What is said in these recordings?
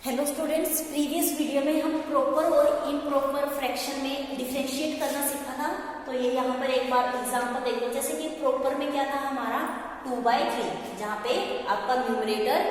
Hello students, previous video में हम proper और इम्प्रॉपर फ्रैक्शन में डिफरेंशिएट करना सीखा था। तो ये यहाँ पर एक बार एग्जांपल देख लो। जैसे कि प्रॉपर में क्या था हमारा 2/3, जहाँ पे आपका न्यूमरेटर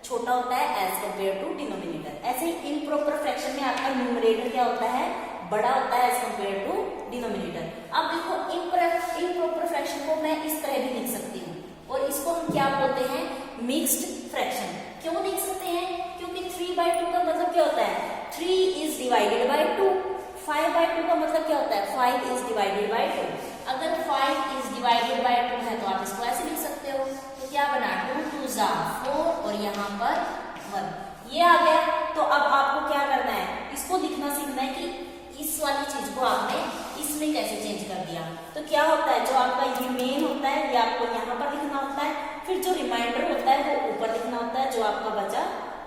छोटा होता है एज कम्पेयर टू डिनोमिनेटर। ऐसे ही इम्प्रॉपर फ्रैक्शन में आपका न्यूमरेटर क्या होता है, बड़ा होता है एज कम्पेयर टू डिनोमिनेटर। अब देखो इम्प्रॉपर फ्रैक्शन को मैं इस तरह भी लिख सकती हूँ और इसको हम क्या बोलते हैं, मिक्स्ड फ्रैक्शन। क्यों लिख सकते हैं? क्योंकि 3/2 का मतलब क्या होता है, 3 is divided by 2। 5/2 का मतलब क्या होता है, 5 is divided by 2। अगर 5 is divided by 2 है तो आप इसको ऐसे लिख सकते हो। तो क्या बना, 2 2 जा 4 और यहाँ पर 1 ये आ गया। तो अब आपको क्या करना है, इसको लिखना सीखना है कि इस वाली चीज को आपने इसमें कैसे चेंज कर दिया। तो क्या होता है, जो आपका ये मेन होता है ये आपको यहाँ पर लिखना होता है, फिर जो रिमाइंडर होता है वो ऊपर लिखना होता है, जो आपका बचा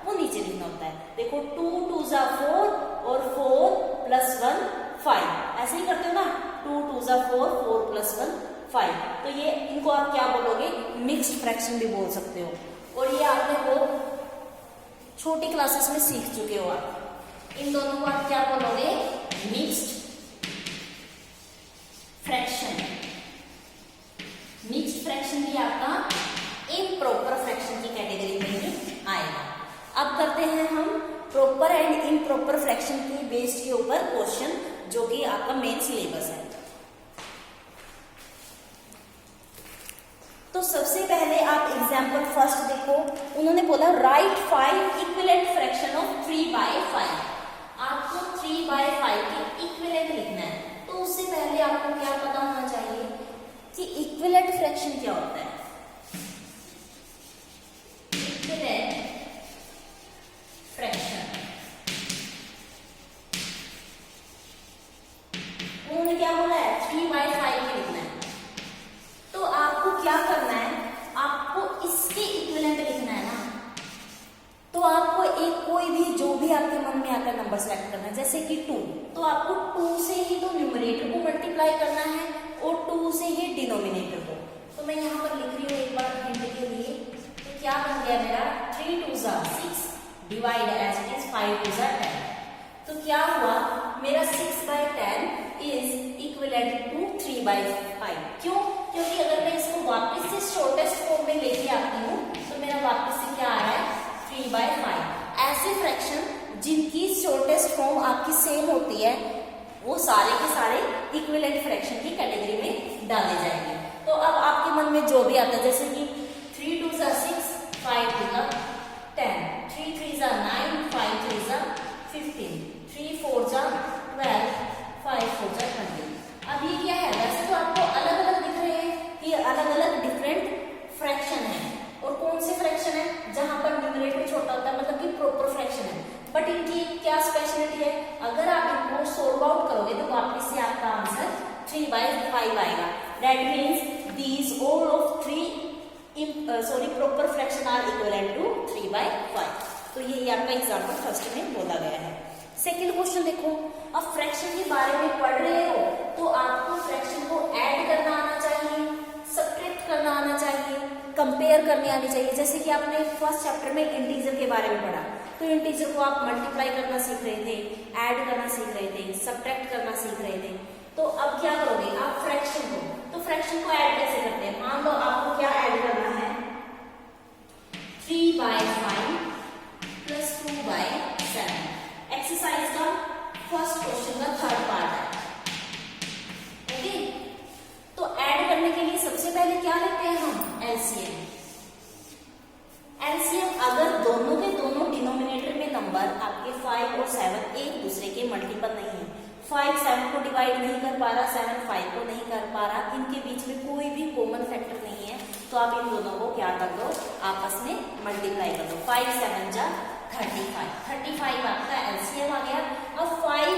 वो नीचे लिखना होता है। देखो 2 2 जा 4 और 4 + 1 5, ऐसे ही करते हो ना, 2 2 जा 4 4 + 1 5। तो ये इनको आप क्या बोलोगे, मिक्स्ड फ्रैक्शन भी बोल सकते हो। और ये आपने वो छोटी क्लासेस में सीख चुके हो। आप इन दोनों को आप क्या बोलोगे, मिक्स्ड फ्रैक्शन। मिक्स्ड फ्रैक्शन भी आपका इम्प्रॉपर फ्रैक्शन की कैटेगरी में ही आएगा। अब करते हैं हम प्रॉपर एंड इम्प्रॉपर फ्रैक्शन की बेस्ड के ऊपर क्वेश्चन, जो कि आपका मेन सिलेबस है। तो सबसे पहले आप एग्जांपल फर्स्ट देखो। उन्होंने बोला राइट 5 इक्विवेलेंट फ्रैक्शन ऑफ 3/5। आपको 3/5 के इक्विवेलेंट लिखना है। तो उससे पहले आपको क्या पता होना चाहिए कि इक्विवेलेंट फ्रैक्शन क्या होता है। इक्विवेलेंट फ्रैक्शन उन्होंने क्या बोला है, 3/5 के लिखना है। तो आपको क्या करना है, आपको इसके इक्विवेलेंट लिखना है ना। तो आपको एक कोई भी जो भी आपके मन में आता है नंबर सेलेक्ट करना है। जैसे कि 2, तो आपको 2 से ही तो न्यूमरेटर को मल्टीप्लाई करना है और 2 से ही डिनोमिनेटर को। तो मैं यहाँ पर लिख रही हूँ एक बार हिंट के लिए। तो क्या बन गया मेरा, 3 2 जा 6 डिवाइड एज इट इज 5 2 जा 10। तो क्या हुआ, मेरा 6/10 इज इक्विवेलेंट टू 3/5। क्यों? क्योंकि अगर मैं इसको वापस से शॉर्टेस्ट फॉर्म में लेके आती हूँ तो मेरा वापस से क्या आ रहा है, 3/5। ऐसे फ्रैक्शन जिनकी शॉर्टेस्ट फॉर्म आपकी सेम होती है वो सारे के सारे इक्विवेलेंट फ्रैक्शन की कैटेगरी में डाले जाएंगे। तो अब आपके मन में जो भी आता है, जैसे कि 3 2 जा 6 5 2 जा 10, 3 3 जा 9 5 3 जा 15, 3 4 जा 12 5 4 जा 20। अब ये क्या है, वैसे तो आपको अलग अलग दिख रहे हैं कि अलग अलग डिफरेंट फ्रैक्शन है। और कौन से फ्रैक्शन है, जहां पर न्यूमरेटर छोटा होता है, मतलब कि प्रॉपर फ्रैक्शन है। बट इनकी क्या स्पेशलिटी है, अगर आप इनको सोल्व आउट करोगे तो वापस से आपका आंसर 3/5 आएगा। That means these all of 3 proper fraction are equivalent to 3/5। तो ये आपका एग्जांपल फर्स्ट में बोला गया है। सेकेंड क्वेश्चन देखो। अब फ्रैक्शन के बारे में पढ़ रहे हो तो आपको फ्रैक्शन को ऐड करना आना चाहिए, सब्ट्रैक्ट करना आना चाहिए, कंपेयर करनी आनी चाहिए। जैसे कि आपने फर्स्ट चैप्टर में इंटीजर के बारे में पढ़ा, तो इंटीजर को आप मल्टीप्लाई करना सीख रहे थे, ऐड करना सीख रहे थे, सब्ट्रैक्ट करना सीख रहे थे। तो अब क्या करोगे आप फ्रैक्शन को, तो फ्रैक्शन को ऐड कैसे करते हैं। मान लो आपको क्या ऐड करना है, 3/5 + 2/7। एक्सरसाइज का फर्स्ट क्वेश्चन का थर्ड पार्ट है। ओके, तो ऐड करने के लिए सबसे पहले क्या लेते हैं हम, एलसीएम। एलसीएम अगर दोनों के दोनों डिनोमिनेटर में नंबर आपके 5 और 7 एक दूसरे के मल्टीपल नहीं है, 5 7 को डिवाइड नहीं कर पा रहा, 7 5 को नहीं कर पा रहा, इनके बीच में कोई भी कॉमन फैक्टर नहीं है, तो आप इन दोनों को क्या कर दो, आपस में मल्टीप्लाई कर दो। 5 7 जा 35 आपका एलसीएम आ गया। और 5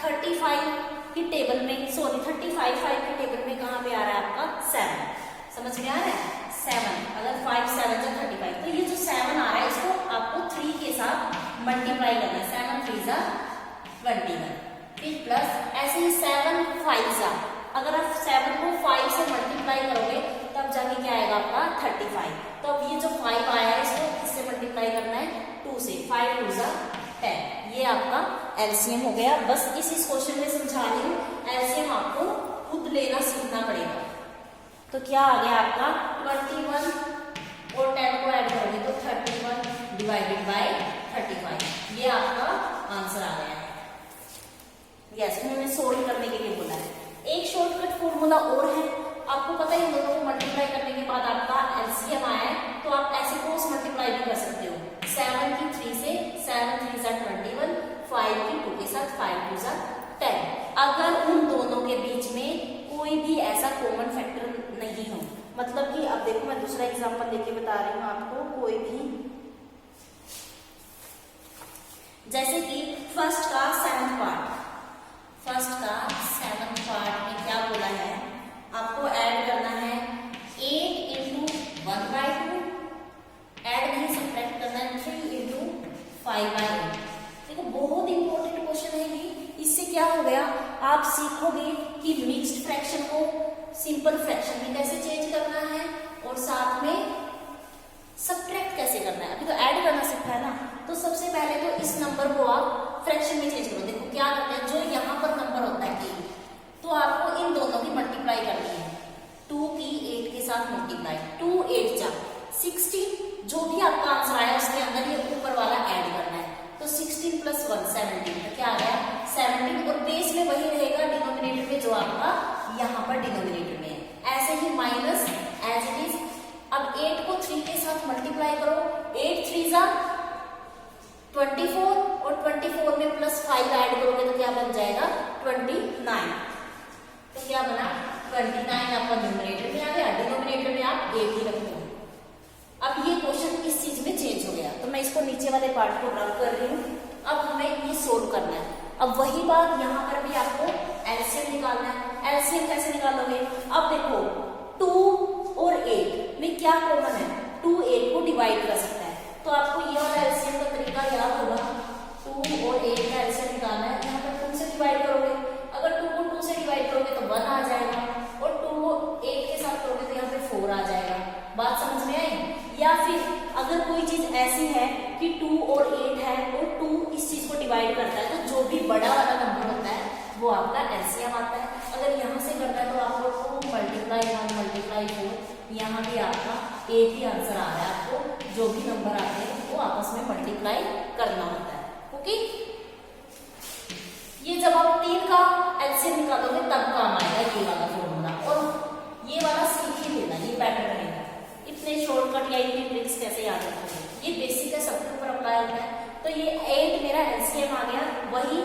35 की टेबल में, 35 5 की टेबल में कहाँ पे आ रहा है आपका 7। समझ में आ रहा है, 7। अगर 5 7 जा 35, तो ये जो 7 आ रहा है इसको आपको 3 के साथ मल्टीप्लाई करना है। 7 3 जा 21, फिर प्लस ऐसे ही 7 5 जा, अगर आप 7 को 5 से मल्टीप्लाई करोगे तब जाके क्या आएगा आपका 35। तो अब ये जो 5 आया है इसको किससे मल्टीप्लाई करना है, 2 2 से 5 2 जा 10। ये आपका एलसीएम हो गया। बस इस क्वेश्चन में समझा रही हूँ, एलसीएम आपको खुद लेना सीखना पड़ेगा। तो क्या आ गया आपका 21 और 10 को ऐड करोगे तो 31 डिवाइडेड बाय 35। ये आपका आंसर आ गया है। यस, उन्होंने सोल्व करने के लिए बोला है। एक शॉर्टकट फॉर्मूला और है, आपको पता है इन दोनों को मल्टीप्लाई करने के बाद आपका एलसीएम आया है, तो आप ऐसे क्रॉस मल्टीप्लाई भी कर सकते हो। 7 की 3 से 7 3 जा 21, 5 की 2 के साथ 5 2 जा 10। अगर उन दोनों के बीच में कोई भी ऐसा कॉमन फैक्टर नहीं हो, मतलब कि अब देखो मैं दूसरा एग्जांपल लेके बता रही हूँ आपको। कोई भी जैसे कि फर्स्ट का 7th पार्ट में क्या बोला है, आपको ऐड करना है 8 इंटू 1/2, ऐड नहीं सब्ट्रैक्ट करना है 3 इंटू 5/8। देखो बहुत इंपॉर्टेंट क्वेश्चन है ये। इससे क्या हो गया, आप सीखोगे कि मिक्स्ड फ्रैक्शन को सिंपल फ्रैक्शन में कैसे चेंज करना है और साथ में सब्ट्रैक्ट कैसे करना है। अभी तो ऐड करना सीखा है ना, तो सबसे पहले तो इस नंबर को आप फ्रैक्शन में चेंज करो। देखो क्या करते हैं, जो यहाँ पर नंबर होता है 8, तो आपको इन दोनों की मल्टीप्लाई करनी है। 2 की 8 के साथ मल्टीप्लाई, 2 8 जा 16, जो भी आपका आंसर आया उसके अंदर ये ऊपर वाला ऐड करना है। तो 16 + 1 17, तो क्या आ गया 17, और बेस में वही रहेगा डिनोमिनेटर में जो आपका यहाँ पर डिनोमिनेटर में है। ऐसे ही माइनस एज इट इज। अब 8 को 3 के साथ मल्टीप्लाई करो, 8 3 जा 24, और 24 में +5 ऐड करोगे तो क्या बन जाएगा 29। तो क्या बना 29 आपका न्यूमरेटर में आ गया, डिनोमिनेटर में आप 8 ही रखते हो। अब ये क्वेश्चन इस चीज में चेंज हो गया, तो मैं इसको नीचे वाले पार्ट को रब कर रही हूँ। अब हमें ये सोल्व करना है। अब वही बात यहाँ पर भी आपको एलसीएम निकालना है। एलसीएम कैसे निकालोगे, अब देखो 2 और 8 में क्या कॉमन है, 2 8 को डिवाइड कर सकता है। तो आपको ये वाला एलसीएम का तरीका याद होगा। 2 और 8 का एलसीएम निकालना है, यहाँ पर 2 से डिवाइड करोगे। अगर 2 को 2 से डिवाइड करोगे तो 1 आ जाएगा, और 2 को 8 के साथ करोगे तो यहाँ पे 4 आ जाएगा। बात समझ में आई। या फिर अगर कोई चीज ऐसी है कि 2 और 8 है और 2 इस चीज को डिवाइड करता है, तो जो भी बड़ा वाला नंबर होता है वो आपका एलसीएम आता है। अगर यहाँ से करना है तो आपको 2 × 1 × 4, यहाँ भी आपका एक ही आंसर आ रहा है। आपको जो भी नंबर आते हैं वो आपस में मल्टीप्लाई करना होता है। ओके, ये जब आप 3 का एलसीएम निकालोगे तब काम आएगा ये वाला फॉर्मूला, और ये वाला सीख ही लेना, ये पैटर्न रहेगा। इतने शॉर्टकट या इतनी ट्रिक्स कैसे याद रखोगे, ये बेसिक है, सबके ऊपर अप्लाई होता है। तो ये 8 मेरा एलसीएम आ गया। वही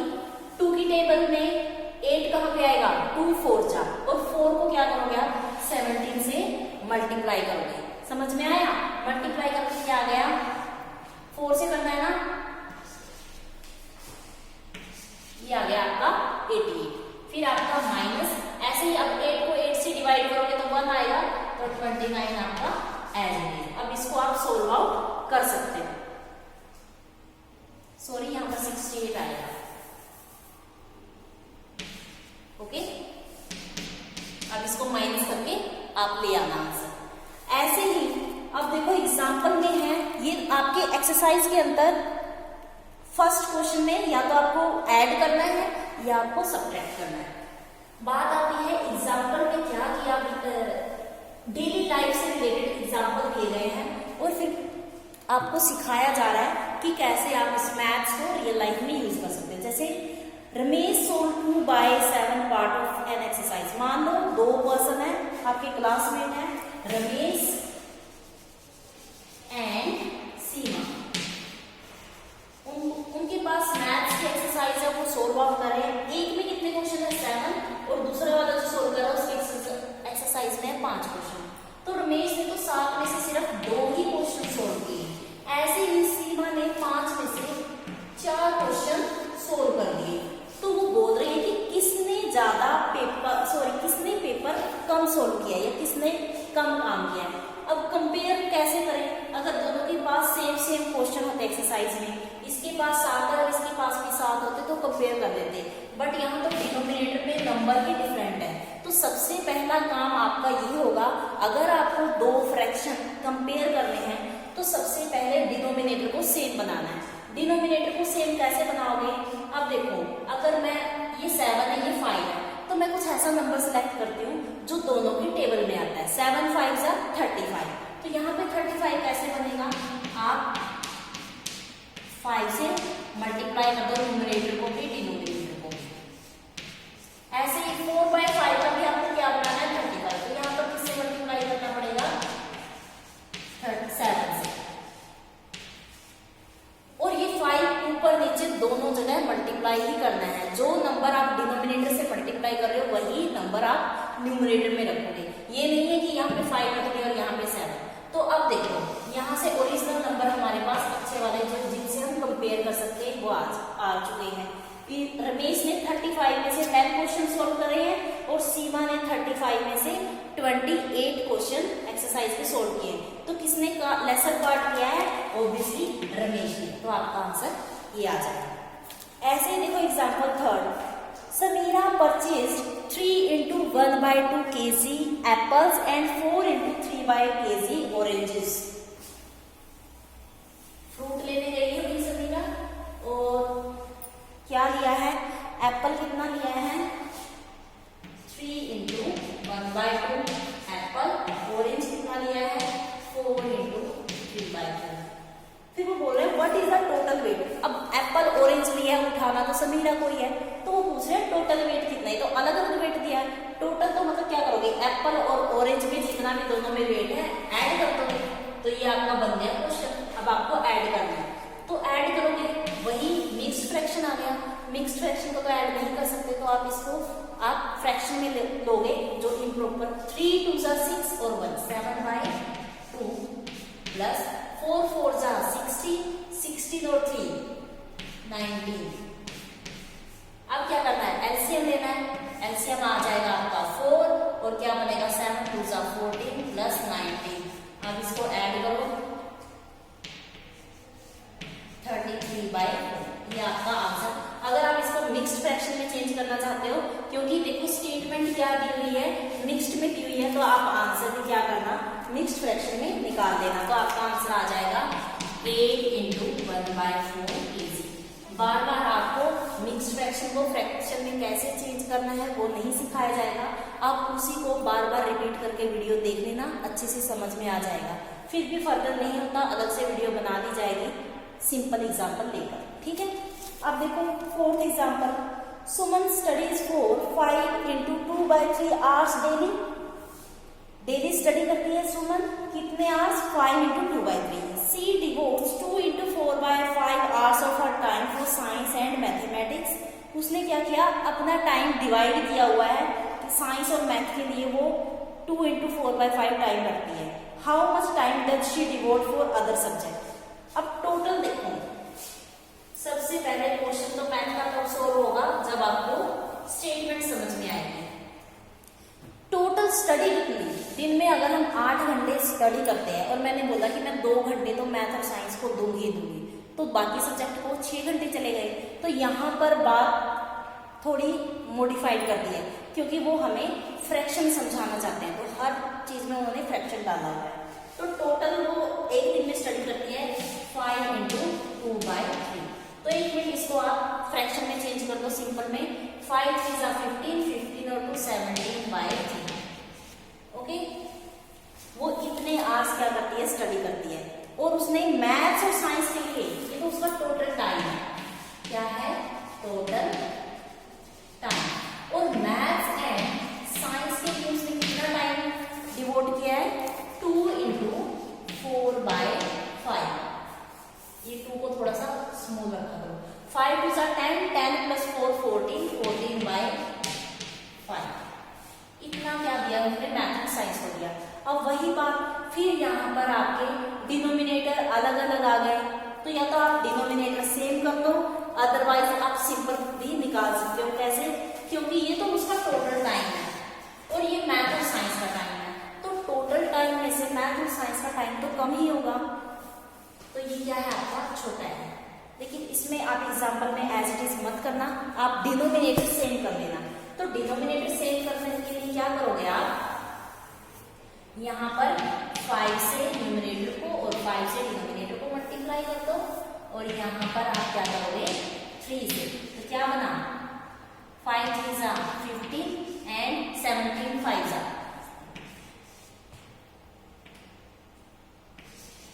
2 की टेबल में 8 कहाँ पे आएगा, 2 4 जा, और 4 को क्या करोगे आप 17 से मल्टीप्लाई करोगे। समझ में आया, मल्टीप्लाई करके क्या आ गया, 4 से करना है ना, ये आ गया आपका 88। फिर आपका माइनस, ऐसे ही अब 8 को 8 से डिवाइड करोगे तो 1 आएगा, तो 29 आपका एज इट इज। अब इसको आप सोल्व आउट कर सकते हो। सॉरी, यहाँ पर 68 आएगा। ओके, अब इसको माइनस करके आप ले आना आंसर। ऐसे ही अब देखो एग्जाम्पल में है, ये आपके एक्सरसाइज के अंदर फर्स्ट क्वेश्चन में या तो आपको ऐड करना है या आपको सब्ट्रैक्ट करना है। बात आती है एग्जाम्पल में क्या किया, डेली लाइफ से रिलेटेड एग्जाम्पल दिए गए हैं और फिर आपको सिखाया जा रहा है कि कैसे आप इस मैथ्स को रियल लाइफ में यूज कर सकते हैं। जैसे Ramesh solve 2/7 part of an exercise. मान लो 2 पर्सन है, आपके क्लासमेट है, रमेश एंड सीमा। उनके पास मैथ्स की एक्सरसाइज है, वो सोल्व आउट कर रहे हैं। एक में कितने क्वेश्चन है 7, और दूसरा वाला जो सोल्व कर रहा है उसकी एक्सरसाइज में 5 क्वेश्चन। तो रमेश ने तो 7 में से सिर्फ 2 ही क्वेश्चन सोल्व किए। ऐसे ही सीमा ने 5 में से 4 क्वेश्चन सोल्व कर दिए। तो वो बोल रहे हैं कि किसने ज्यादा किसने पेपर कम सोल्व किया या किसने कम काम किया है। अब कंपेयर कैसे करें, अगर दोनों के पास सेम क्वेश्चन होते एक्सरसाइज में, इसके पास 7 और इसके पास भी 7 होते तो कंपेयर कर देते, बट यहाँ तो डिनोमिनेटर में नंबर ही डिफरेंट है। तो सबसे पहला काम आपका ये होगा, अगर आपको 2 फ्रैक्शन कंपेयर करने हैं तो सबसे पहले डिनोमिनेटर को सेम बनाना है। डिनोमिनेटर को सेम कैसे बनाओगे? अब देखो, अगर मैं ये 7 है, ये 5 है, तो मैं कुछ ऐसा नंबर सेलेक्ट करती हूँ जो दोनों के टेबल में आता है। 7 5 जा 35, तो यहाँ पे 35 कैसे बनेगा? आप 5 से मल्टीप्लाई कर दो न्यूमरेटर को भी डिनोमिनेटर को भी। ऐसे ही 4/5 का भी आपको क्या बनाना है? 35, तो यहाँ पर किससे मल्टीप्लाई करना पड़ेगा? 7 से। और ये 5 ऊपर नीचे दोनों जगह मल्टीप्लाई ही करना है। जो नंबर आप डिनोमिनेटर से मल्टीप्लाई कर रहे हो वही नंबर आप न्यूमरेटर में रखोगे। ये नहीं है कि यहाँ पे 5 रख दिया और यहाँ पे 7। तो अब देखो, यहाँ से ओरिजिनल नंबर हमारे पास अच्छे वाले जो जिनसे हम कंपेयर कर सकते हैं वो आ चुके हैं। रमेश ने 35 में से 10 क्वेश्चन सॉल्व करे हैं और सीमा ने 35 में से 28 क्वेश्चन एक्सरसाइज के सॉल्व किए हैं। तो किसने लेसर पार्ट किया है? ऑब्वियसली रमेश ने। तो आपका आंसर ये आ जाएगा। ऐसे ही देखो example 3, Samira purchased 3 into 1/2 kg apples and 4 into 3 kg oranges। Fruit लेने गई है भाई समीरा और क्या लिया है? एप्पल कितना लिया है? 3 into 1/2 एप्पल। ऑरेंज कितना लिया है? 4 into 3/2। फिर वो बोल रहे हैं what is the total weight. अब एप्पल ऑरेंज लिया है, उठाना तो समीरा को ही है, तो वो पूछ रहे हैं टोटल वेट कितना है। तो अलग अलग वेट दिया है। टोटल तो मतलब क्या करोगे? एप्पल और ऑरेंज में जितना भी दोनों में वेट है ऐड कर दोगे। तो ये आपका बन गया क्वेश्चन। अब आपको ऐड करना है, तो ऐड करोगे, वही मिक्स्ड फ्रैक्शन आ गया। मिक्स्ड फ्रैक्शन को तो ऐड नहीं कर सकते, तो आप इसको आप फ्रैक्शन में लोगे जो इम्प्रॉपर। 3 2 जा 6 और 1 7/2 प्लस 4 4 जा 16 16 और 3 19। अब क्या करना है? एलसीएम लेना है। एलसीएम आ जाएगा आपका 4 और क्या बनेगा? 7 2 जा 14 प्लस 19। अब इसको ऐड करो 33/4। ये आपका आंसर। अगर आप इसको मिक्स्ड फ्रैक्शन में चेंज करना चाहते हो, क्योंकि देखो स्टेटमेंट क्या दी हुई है? मिक्स्ड में दी हुई है, तो आप आंसर भी क्या करना? मिक्स्ड फ्रैक्शन में निकाल देना। तो आपका आंसर आ जाएगा 8 into 1/4 kg। बार बार आपको मिक्स्ड फ्रैक्शन को फ्रैक्शन में कैसे चेंज करना है वो नहीं सिखाया जाएगा। आप उसी को बार बार रिपीट करके वीडियो देख लेना, अच्छे से समझ में आ जाएगा। फिर भी फर्दर नहीं होता, अलग से वीडियो बना दी जाएगी सिंपल एग्जाम्पल लेकर, ठीक है। अब देखो 4th example, Suman studies for 5 into 2/3 hours daily. Daily study करती है सुमन कितने hours? 5 into 2/3। She devotes 2 into 4/5 hours of her time for science and mathematics. उसने क्या किया? अपना टाइम डिवाइड किया हुआ है कि साइंस और मैथ के लिए वो 2 into 4/5 टाइम रखती है। How much time does she devote for other subject. अब टोटल देखो, सबसे पहले क्वेश्चन तो मैथ का तब सॉल्व होगा जब आपको स्टेटमेंट समझ में आएगी। टोटल स्टडी कितनी? दिन में अगर हम 8 घंटे स्टडी करते हैं और मैंने बोला कि मैं 2 घंटे तो मैथ और साइंस को दूंगी ही दूंगी, तो बाकी सब्जेक्ट को 6 घंटे चले गए। तो यहाँ पर बात थोड़ी मॉडिफाइड कर दी है, क्योंकि वो हमें फ्रैक्शन समझाना चाहते हैं, तो हर चीज में उन्होंने फ्रैक्शन डाला हुआ है। तो टोटल वो एक दिन में स्टडी करती है 5 into 2/3। तो एक मिनट इसको आप फ्रैक्शन में चेंज कर दो सिंपल में। 5 3 जा 15 15 और 2 17/3। ओके, वो इतने आवर्स क्या करती है? स्टडी करती है। और उसने मैथ्स और साइंस के लिए, ये तो उसका टोटल टाइम है। क्या है? Total time. और मैथ्स एंड साइंस के लिए उसने कितना टाइम डिवोट किया है? 2 into 4/5। ये 2 को थोड़ा सा स्मूथ रखा करो। 5 2 जा 10 10 प्लस 4 14 14/5। इतना क्या दिया उन्होंने? मैथ और साइंस को दिया। अब वही बात फिर यहाँ पर आपके डिनोमिनेटर अलग अलग आ गए, तो या तो आप डिनोमिनेटर सेम कर दो, अदरवाइज आप सिंपल भी निकाल सकते हो। कैसे? क्योंकि ये तो उसका टोटल टाइम है और ये मैथ और साइंस का टाइम है, तो टोटल टाइम में से मैथ और साइंस का टाइम तो कम ही होगा। तो ये क्या है? आपका छोटा है। लेकिन इसमें आप एग्जाम्पल में एज इट इज मत करना, आप डिनोमिनेटर सेम कर लेना। तो डिनोमिनेटर सेम करने के लिए क्या करोगे? आप यहाँ पर 5 से न्यूमरेटर को और 5 से डिनोमिनेटर को मल्टीप्लाई कर दो और यहाँ पर आप क्या करोगे 3 से, तो क्या बना 5 3 जा 50 एंड 17 5 जा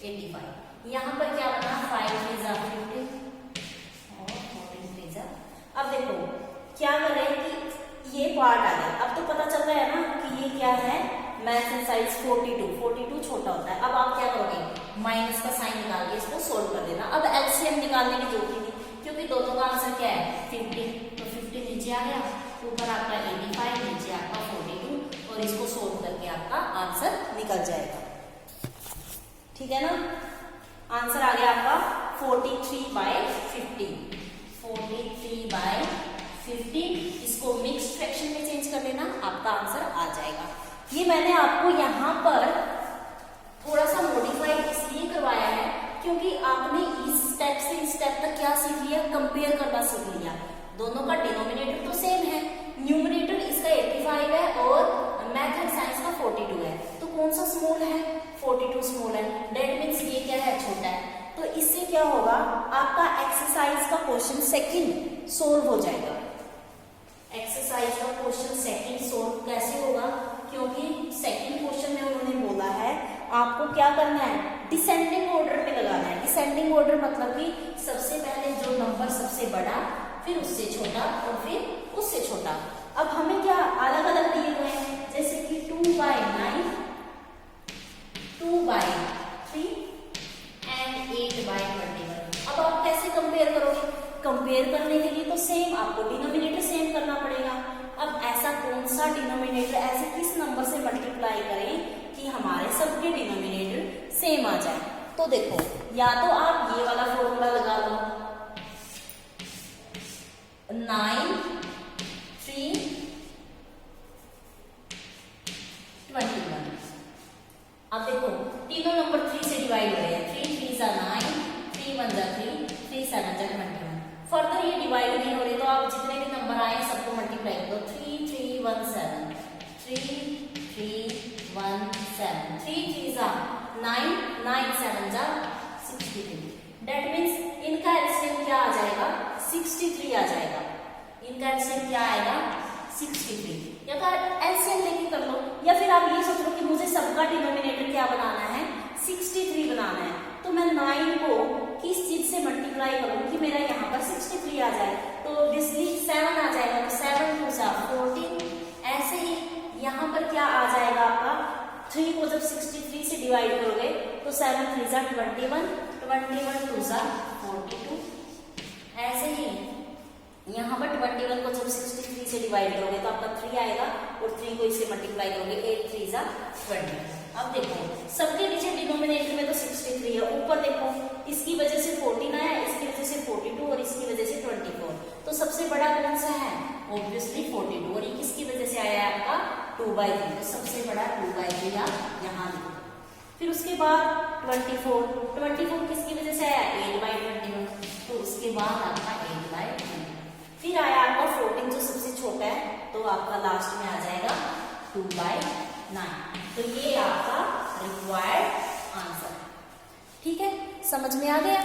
85। यहाँ पर क्या बना 5 3 जा 50 और 14 3 जा। अब देखो क्या करें कि ये पार्ट आ गया, अब तो पता चल रहा है ना कि ये क्या है मैथ एक्सरसाइज 42 छोटा होता है। अब आप क्या करोगे माइनस का साइन निकाल के इसको सोल्व कर देना। अब एलसीएम निकालने की जरूरत नहीं क्योंकि दोनों का आंसर क्या है 50, तो 50 नीचे आ गया, ऊपर आपका 85, नीचे आपका 42 और इसको सोल्व करके आपका आंसर निकल जाएगा। ठीक है ना, आंसर आ गया आपका 43/50। 43/50 इसको मिक्स्ड फ्रैक्शन में चेंज कर लेना, आपका आंसर आ जाएगा। ये मैंने आपको यहाँ पर थोड़ा सा मॉडिफाई इसलिए करवाया है क्योंकि आपने इस स्टेप से इस स्टेप तक क्या सीख लिया, कंपेयर करना सीख लिया। दोनों का डिनोमिनेटर तो सेम है, न्यूमरेटर इसका 85 है और मैथ एंड साइंस का 42 है, तो कौन सा स्मॉल है 42 स्मॉल है, दैट मीन्स ये क्या है छोटा है। तो इससे क्या होगा आपका एक्सरसाइज का क्वेश्चन सेकंड सोल्व हो जाएगा। एक्सरसाइज का क्वेश्चन सेकंड सोल्व कैसे होगा, क्योंकि सेकंड क्वेश्चन में उन्होंने बोला है आपको क्या करना है डिसेंडिंग ऑर्डर में लगाना है। डिसेंडिंग ऑर्डर मतलब कि सबसे पहले जो नंबर सबसे बड़ा, फिर उससे छोटा और फिर उससे छोटा। अब हमें क्या अलग अलग दिए हुए हैं, जैसे कि 2/9, 2/3 एंड 8/21। अब आप कैसे कंपेयर करोगे, कंपेयर करने के लिए तो सेम आपको डिनोमिनेटर सेम करना पड़ेगा। अब ऐसा कौन सा डिनोमिनेटर, ऐसे किस नंबर से मल्टीप्लाई करें कि हमारे सबके डिनोमिनेटर सेम आ जाए। तो देखो या तो आप ये वाला फॉर्मूला लगा लो 9 3 21। अब देखो तीनों नंबर 3 से डिवाइड हो रहे हैं, 3 3 जा 9, 3 1 जा 3, 3 7 जा 21। फर्दर ये डिवाइड नहीं हो रहे तो आप जितने भी नंबर आए सबको मल्टीप्लाई कर दो। 3 3 1 7, 3 3 1 7, 3 3 जा 9, 9 7 जा 63। दैट मीन्स इनका एलसीएम क्या आ जाएगा 63 आ जाएगा। इनका एलसीएम क्या आएगा 63। या तो एलसीएम लेके कर लो, या फिर आप ये सोच लो कि मुझे सबका डिनोमिनेटर क्या बनाना है 63 बनाना है, तो मैं 9 को किस चीज से मल्टीप्लाई करूं कि मेरा यहाँ पर 63 आ जाए। तो ऑब्वियसली 7 आ जाएगा, तो 7 2 जा 14। ऐसे ही यहाँ पर क्या आ जाएगा आपका 3 को जब 63 से डिवाइड करोगे तो 7 3 जा 21, 21 2 जा 42। ऐसे ही यहाँ पर 21 को जब 63 से डिवाइड करोगे तो आपका 3 आएगा और 3 को इससे मल्टीप्लाई करोगे 8 3 जा 20। अब देखो सबके नीचे डिनोमिनेटर में तो 63 है, ऊपर देखो इसकी वजह से 14 आया, इसकी वजह से 42 और इसकी वजह से 24। तो सबसे बड़ा कौन सा है ऑब्वियसली 42, और ये किसकी वजह से आया है आपका 2/3, तो सबसे बड़ा 2/3 आप यहाँ लिखो। फिर उसके बाद 24 किसकी वजह से आया 8/21, तो उसके बाद आपका 8/20। फिर आया आपका 14 जो सबसे छोटा है, तो आपका लास्ट में आ जाएगा 2/9। तो ये आपका रिक्वायर्ड आंसर। ठीक है, समझ में आ गया।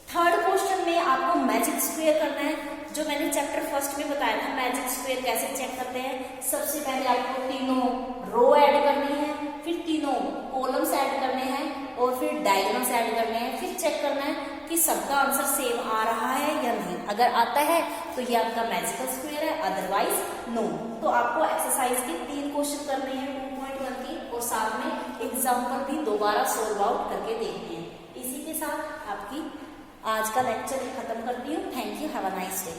थर्ड क्वेश्चन में आपको मैजिक स्क्वायर करना है, जो मैंने चैप्टर फर्स्ट में बताया था मैजिक स्क्वायर कैसे चेक करते हैं। सबसे पहले आपको तीनों रो ऐड करनी है, फिर तीनों कॉलम्स ऐड करने हैं और फिर डायगोनल्स ऐड करने हैं। फिर चेक करना है कि सबका आंसर सेम आ रहा है या नहीं। अगर आता है तो ये आपका मैजिकल स्क्वायर है, अदरवाइज नो। तो आपको एक्सरसाइज के 3 क्वेश्चन करने हैं 2.1 की, और साथ में एग्जाम्पल भी दोबारा सोल्व आउट करके देखते हैं। इसी के साथ आपकी आज का लेक्चर खत्म करती हूँ। Thank you, have a nice day.